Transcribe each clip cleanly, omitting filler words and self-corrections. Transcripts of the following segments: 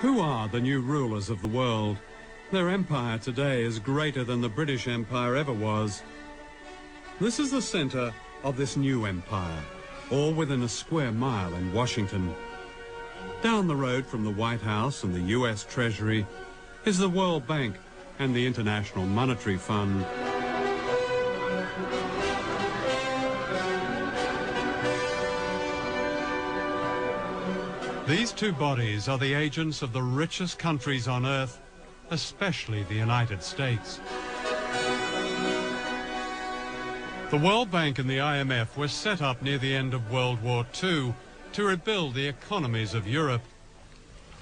Who are the new rulers of the world? Their empire today is greater than the British Empire ever was. This is the center of this new empire, all within a square mile in Washington. Down the road from the White House and the US Treasury is the World Bank and the International Monetary Fund. These two bodies are the agents of the richest countries on earth, especially the United States. The World Bank and the IMF were set up near the end of World War II to rebuild the economies of Europe.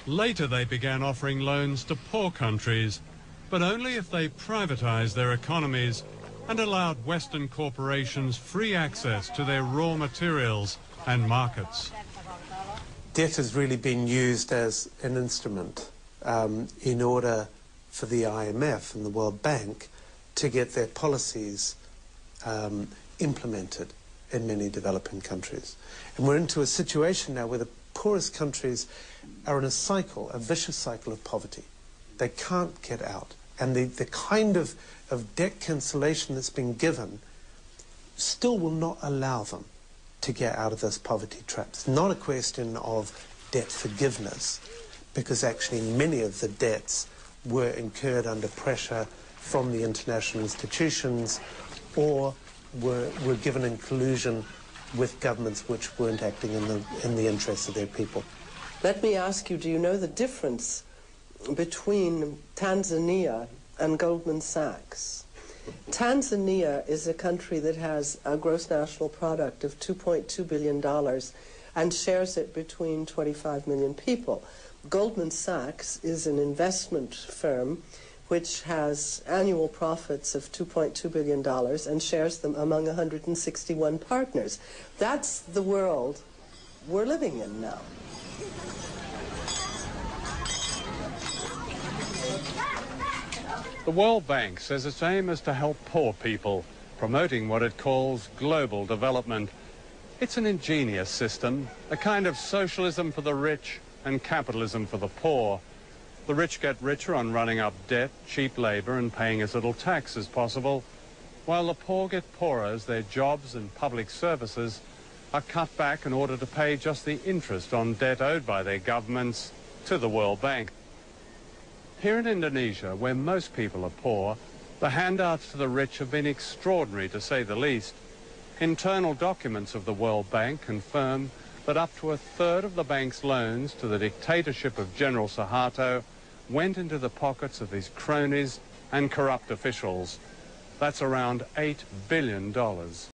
Later they began offering loans to poor countries, but only if they privatized their economies and allowed Western corporations free access to their raw materials and markets. Debt has really been used as an instrument in order for the IMF and the World Bank to get their policies implemented in many developing countries. And we're into a situation now where the poorest countries are in a cycle, a vicious cycle of poverty. They can't get out. And the kind of debt cancellation that's been given still will not allow them to get out of this poverty trap. It's not a question of debt forgiveness, because actually many of the debts were incurred under pressure from the international institutions or were given in collusion with governments which weren't acting in the interests of their people. Let me ask you, do you know the difference between Tanzania and Goldman Sachs? Tanzania is a country that has a gross national product of $2.2 billion and shares it between 25 million people. Goldman Sachs is an investment firm which has annual profits of $2.2 billion and shares them among 161 partners. That's the world we're living in now. The World Bank says its aim is to help poor people, promoting what it calls global development. It's an ingenious system, a kind of socialism for the rich and capitalism for the poor. The rich get richer on running up debt, cheap labor, and paying as little tax as possible, while the poor get poorer as their jobs and public services are cut back in order to pay just the interest on debt owed by their governments to the World Bank. Here in Indonesia, where most people are poor, the handouts to the rich have been extraordinary, to say the least. Internal documents of the World Bank confirm that up to a third of the bank's loans to the dictatorship of General Suharto went into the pockets of his cronies and corrupt officials. That's around $8 billion.